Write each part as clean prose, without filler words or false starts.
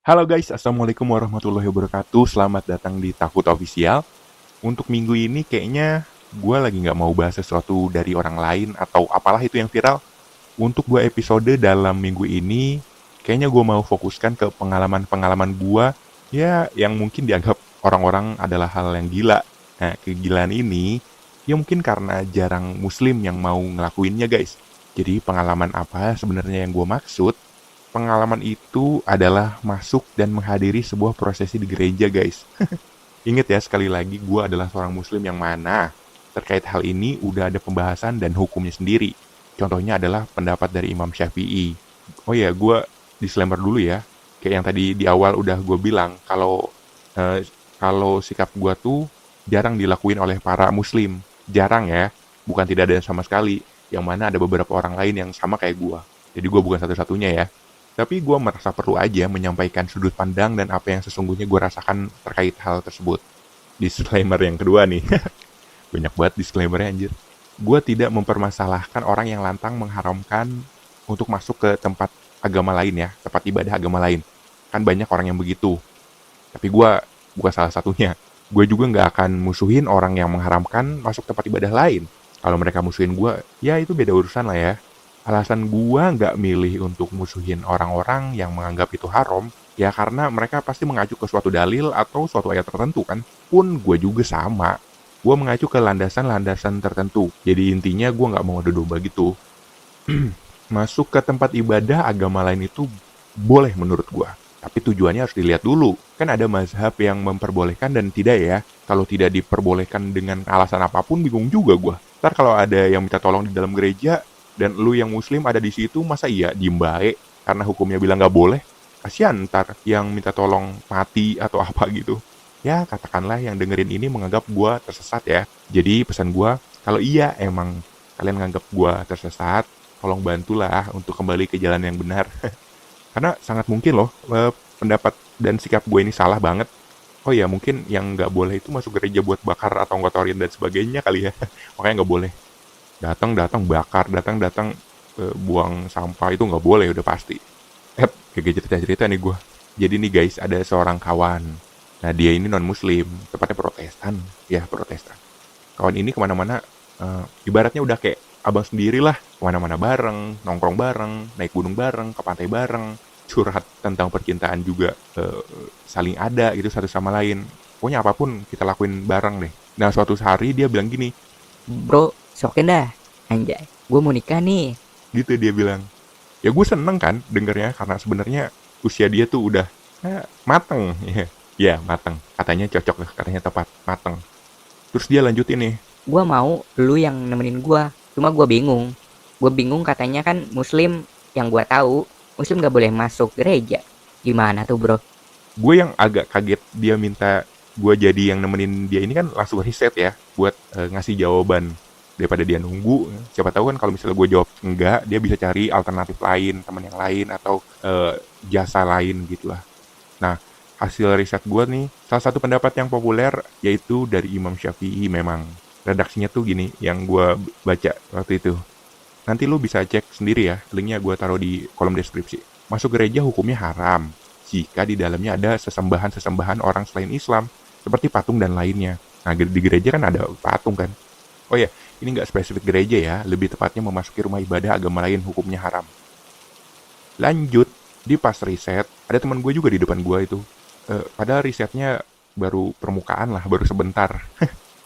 Halo guys, Assalamualaikum warahmatullahi wabarakatuh. Selamat datang di Takut Official. Untuk minggu ini kayaknya gue lagi nggak mau bahas sesuatu dari orang lain atau apalah itu yang viral. Untuk 2 episode dalam minggu ini, kayaknya gue mau fokuskan ke pengalaman-pengalaman gue, ya yang mungkin dianggap orang-orang adalah hal yang gila. Nah, kegilaan ini, ya mungkin karena jarang muslim yang mau ngelakuinnya guys. Jadi pengalaman apa sebenarnya yang gue maksud? Pengalaman itu adalah masuk dan menghadiri sebuah prosesi di gereja, guys. Ingat ya, sekali lagi, gue adalah seorang muslim yang mana terkait hal ini udah ada pembahasan dan hukumnya sendiri. Contohnya adalah pendapat dari Imam Syafi'i. Oh ya, gue disclaimer dulu ya. Kayak yang tadi di awal udah gue bilang, kalau sikap gue tuh jarang dilakuin oleh para muslim. Jarang ya, bukan tidak ada sama sekali. Yang mana ada beberapa orang lain yang sama kayak gue. Jadi gue bukan satu-satunya ya. Tapi gue merasa perlu aja menyampaikan sudut pandang dan apa yang sesungguhnya gue rasakan terkait hal tersebut. Disclaimer yang kedua nih. Banyak banget disclaimernya anjir. Gue tidak mempermasalahkan orang yang lantang mengharamkan untuk masuk ke tempat agama lain ya. Tempat ibadah agama lain. Kan banyak orang yang begitu. Tapi gue bukan salah satunya. Gue juga nggak akan musuhin orang yang mengharamkan masuk tempat ibadah lain. Kalau mereka musuhin gue, ya itu beda urusan lah ya. Alasan gua nggak milih untuk musuhin orang-orang yang menganggap itu haram, ya karena mereka pasti mengacu ke suatu dalil atau suatu ayat tertentu kan. Pun gue juga sama. Gua mengacu ke landasan-landasan tertentu. Jadi intinya gua nggak mau adu domba gitu. Masuk ke tempat ibadah agama lain itu boleh menurut gua. Tapi tujuannya harus dilihat dulu. Kan ada mazhab yang memperbolehkan dan tidak ya. Kalau tidak diperbolehkan dengan alasan apapun bingung juga gua. Ntar kalau ada yang minta tolong di dalam gereja, dan lu yang muslim ada di situ, masa iya diem baik karena hukumnya bilang nggak boleh? Kasian ntar yang minta tolong mati atau apa gitu. Ya katakanlah yang dengerin ini menganggap gua tersesat ya. Jadi pesan gua, kalau iya emang kalian menganggap gua tersesat, tolong bantulah untuk kembali ke jalan yang benar. Karena sangat mungkin loh pendapat dan sikap gue ini salah banget. Oh ya mungkin yang nggak boleh itu masuk gereja buat bakar atau ngotorin dan sebagainya kali ya. Makanya nggak boleh. Datang-datang bakar, datang-datang buang sampah itu nggak boleh udah pasti. Kayak cerita-cerita nih gue. Jadi nih guys, ada seorang kawan. Nah dia ini non muslim, tepatnya protestan. Ya protestan. Kawan ini kemana-mana, ibaratnya udah kayak abang sendiri lah. Kemana-mana bareng, nongkrong bareng, naik gunung bareng, ke pantai bareng. Curhat tentang percintaan juga saling ada gitu satu sama lain. Pokoknya apapun kita lakuin bareng deh. Nah suatu hari dia bilang gini, Bro, sokin dah. Anjay, gue mau nikah nih. gitu dia bilang. Ya gue seneng kan dengernya karena sebenarnya usia dia tuh udah mateng ya. Ya mateng, katanya cocok lah, katanya tepat mateng. Terus dia lanjutin nih, Gue mau lu yang nemenin gue. Cuma gue bingung. Gue bingung katanya kan muslim yang gue tahu. Muslim gak boleh masuk gereja. Gimana tuh bro? gue yang agak kaget dia minta gue jadi yang nemenin dia ini kan langsung riset ya buat ngasih jawaban daripada dia nunggu. Siapa tahu kan kalau misalnya gue jawab enggak, dia bisa cari alternatif lain, teman yang lain atau jasa lain gitulah. Nah, hasil riset gue nih, salah satu pendapat yang populer yaitu dari Imam Syafi'i memang. Redaksinya tuh gini, yang gue baca waktu itu. Nanti lu bisa cek sendiri ya, linknya gue taruh di kolom deskripsi. Masuk gereja hukumnya haram, jika di dalamnya ada sesembahan-sesembahan orang selain Islam, seperti patung dan lainnya. Nah, di gereja kan ada patung kan. Oh ya, ini nggak spesifik gereja ya, lebih tepatnya memasuki rumah ibadah agama lain hukumnya haram. Lanjut, di pas riset, ada teman gue juga di depan gue itu. Padahal risetnya baru permukaan lah, baru sebentar.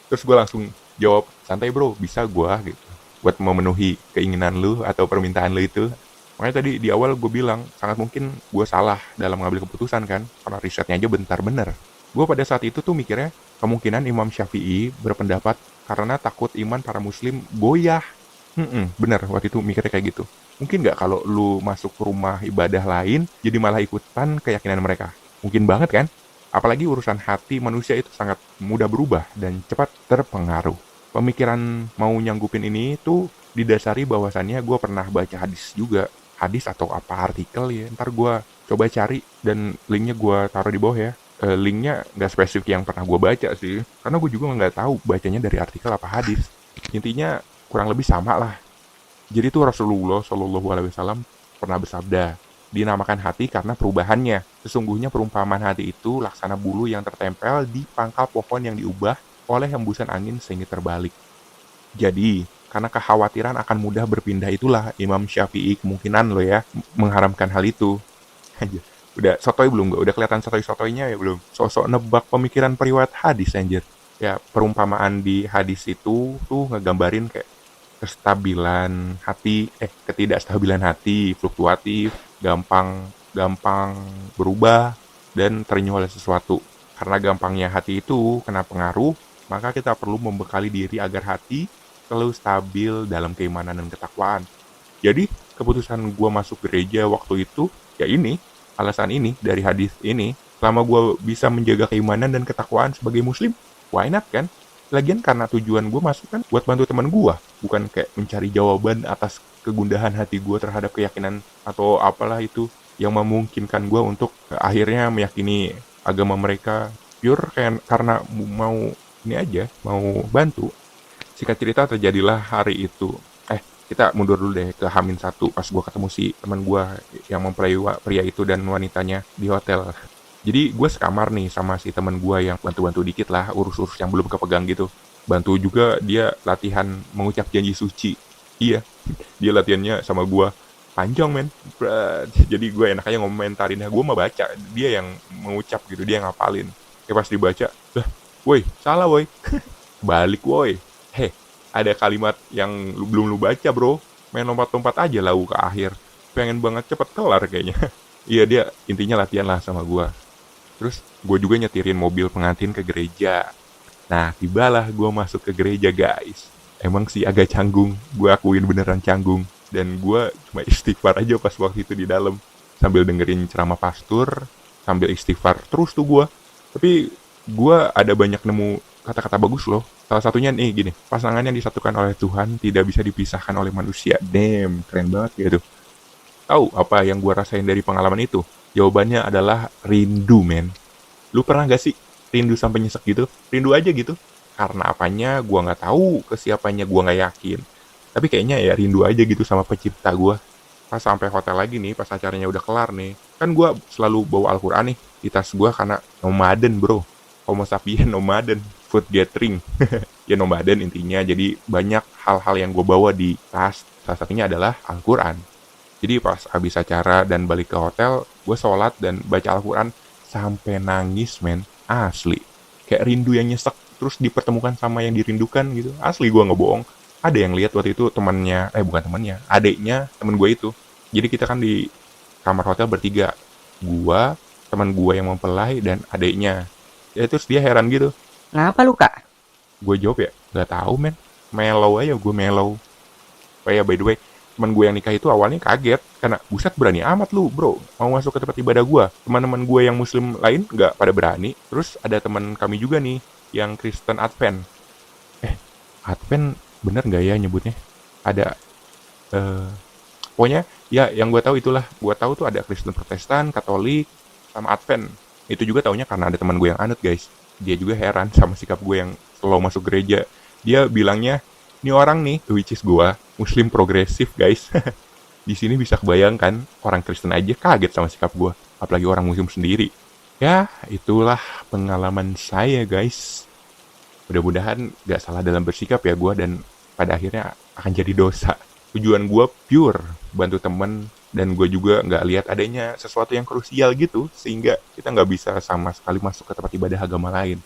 Terus gue langsung jawab, santai bro, bisa gue gitu. Buat memenuhi keinginan lu atau permintaan lu itu. Makanya tadi di awal gue bilang, sangat mungkin gue salah dalam mengambil keputusan kan. Karena risetnya aja bentar bener. Gue pada saat itu tuh mikirnya, kemungkinan Imam Syafi'i berpendapat karena takut iman para muslim goyah. Bener, waktu itu mikirnya kayak gitu. Mungkin nggak kalau lu masuk ke rumah ibadah lain, jadi malah ikutan keyakinan mereka? Mungkin banget kan? Apalagi urusan hati manusia itu sangat mudah berubah dan cepat terpengaruh. Pemikiran mau nyanggupin ini tuh didasari bahwasannya gue pernah baca hadis juga. Hadis atau apa artikel ya, ntar gue coba cari dan linknya gue taruh di bawah ya. Linknya nggak spesifik yang pernah gue baca sih, karena gue juga nggak tahu bacanya dari artikel apa hadis. Intinya kurang lebih sama lah. Jadi tuh Rasulullah Shallallahu Alaihi Wasallam pernah bersabda, dinamakan hati karena perubahannya. Sesungguhnya perumpamaan hati itu laksana bulu yang tertempel di pangkal pohon yang diubah oleh hembusan angin sehingga terbalik. Jadi, karena kekhawatiran akan mudah berpindah itulah Imam Syafi'i kemungkinan lo ya mengharamkan hal itu. Anjir, udah sotoy belum gak? Udah kelihatan sotoy-sotoynya ya belum? Sosok nebak pemikiran periwayat hadis anjir. Ya, perumpamaan di hadis itu tuh ngegambarin kayak kestabilan hati, ketidakstabilan hati, fluktuatif, gampang gampang berubah dan terenyuh oleh sesuatu. Karena gampangnya hati itu kena pengaruh, maka kita perlu membekali diri agar hati selalu stabil dalam keimanan dan ketakwaan. Jadi, keputusan gue masuk gereja waktu itu, ya ini, alasan ini, dari hadis ini, selama gue bisa menjaga keimanan dan ketakwaan sebagai muslim, why not kan? Lagian karena tujuan gue masuk kan buat bantu teman gue, bukan kayak mencari jawaban atas kegundahan hati gue terhadap keyakinan atau apalah itu yang memungkinkan gue untuk akhirnya meyakini agama mereka pure kayak karena mau ini aja, mau bantu. Singkat cerita terjadilah hari itu. Kita mundur dulu deh ke H-1 pas gue ketemu si teman gue yang mempelai pria itu dan wanitanya di hotel. Jadi gue sekamar nih sama si teman gue yang bantu-bantu dikit lah urus-urus yang belum kepegang gitu. Bantu juga dia latihan mengucap janji suci. Iya, dia latihannya sama gue panjang men. Jadi gue enak aja ngomentarin. Gue mah baca, dia yang mengucap gitu, dia yang ngapalin. Kayak pas dibaca, woi salah woi. Balik woi. Ada kalimat yang belum lu baca bro, main lompat-lompat aja lau ke akhir, pengen banget cepet kelar kayaknya. Iya dia intinya latihan lah sama gua. Terus gue juga nyetirin mobil pengantin ke gereja. Nah tibalah gue masuk ke gereja guys. Emang sih agak canggung, gue akuin beneran canggung. Dan gue cuma istighfar aja pas waktu itu di dalam, sambil dengerin ceramah pastor, sambil istighfar terus tuh gue. Tapi gue ada banyak nemu kata-kata bagus loh. Salah satunya nih gini, pasangan yang disatukan oleh Tuhan tidak bisa dipisahkan oleh manusia. Damn, keren banget gitu. Tahu apa yang gue rasain dari pengalaman itu? Jawabannya adalah rindu, men. Lu pernah gak sih rindu sampai nyesek gitu? Rindu aja gitu. Karena apanya gue nggak tahu, ke siapanya gue nggak yakin. Tapi kayaknya ya rindu aja gitu sama pencipta gue. Pas sampai hotel lagi nih, pas acaranya udah kelar nih. Kan gue selalu bawa Al-Quran nih di tas gue karena nomaden bro. Homo sapien nomaden, food gathering. Ya nomaden intinya, jadi banyak hal-hal yang gue bawa di tas. Salah satunya adalah Al-Quran. Jadi pas habis acara dan balik ke hotel, gue sholat dan baca Al-Quran sampai nangis men, asli. Kayak rindu yang nyesek, terus dipertemukan sama yang dirindukan gitu. Asli gue ngebohong. Ada yang lihat waktu itu temannya, bukan temannya, adiknya temen gue itu. Jadi kita kan di kamar hotel bertiga. Gue, teman gue yang mempelai, dan adiknya. Ya terus dia heran gitu. Ngapa lu kak? Gue jawab ya, gak tahu men. Mellow aja gue mellow. Oh ya by the way, teman gue yang nikah itu awalnya kaget karena buset berani amat lu bro mau masuk ke tempat ibadah gue. Teman-teman gue yang muslim lain nggak pada berani. Terus ada teman kami juga nih yang Kristen Advent. Advent bener nggak ya nyebutnya? Ada pokoknya ya yang gue tahu itulah. Gue tahu tuh ada Kristen Protestan, Katolik, sama Advent. Itu juga taunya karena ada teman gue yang anut guys. Dia juga heran sama sikap gue yang selalu masuk gereja. Dia bilangnya ini orang nih, which is gue, muslim progresif guys. Di sini bisa kebayangkan orang Kristen aja kaget sama sikap gue, apalagi orang muslim sendiri. Ya, itulah pengalaman saya guys. Mudah-mudahan gak salah dalam bersikap ya gue dan pada akhirnya akan jadi dosa. Tujuan gue pure bantu temen dan gue juga nggak lihat adanya sesuatu yang krusial gitu sehingga kita nggak bisa sama sekali masuk ke tempat ibadah agama lain.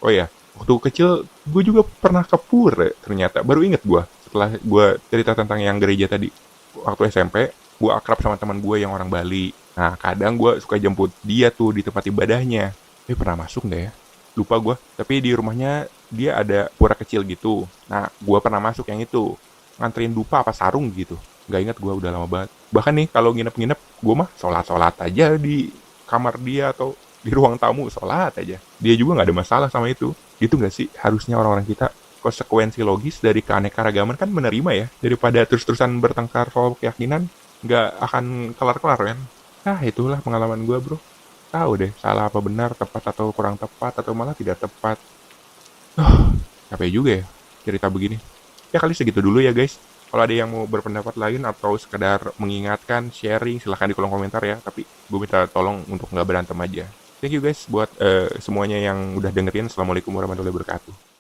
Oh ya, waktu kecil gue juga pernah ke pura ternyata. Baru inget gue setelah gue cerita tentang yang gereja tadi. Waktu SMP, gue akrab sama teman gue yang orang Bali. Nah, kadang gue suka jemput dia tuh di tempat ibadahnya. Pernah masuk nggak ya? Lupa gue. Tapi di rumahnya dia ada pura kecil gitu. Nah, gue pernah masuk yang itu. Nganterin dupa apa sarung gitu. Nggak inget gue udah lama banget. Bahkan nih kalau nginep-nginep, gue mah sholat-sholat aja di kamar dia atau di ruang tamu sholat aja. Dia juga nggak ada masalah sama itu. Gitu nggak sih harusnya orang-orang kita konsekuensi logis dari keanekaragaman kan menerima ya daripada terus-terusan bertengkar soal keyakinan nggak akan kelar-kelar kan. Nah itulah pengalaman gue bro. Tahu deh salah apa benar, tepat atau kurang tepat atau malah tidak tepat. Capek juga ya cerita begini. Ya kali segitu dulu ya guys. Kalau ada yang mau berpendapat lain atau sekedar mengingatkan, sharing, silahkan di kolom komentar ya. Tapi gue minta tolong untuk nggak berantem aja. Thank you guys buat semuanya yang udah dengerin. Assalamualaikum warahmatullahi wabarakatuh.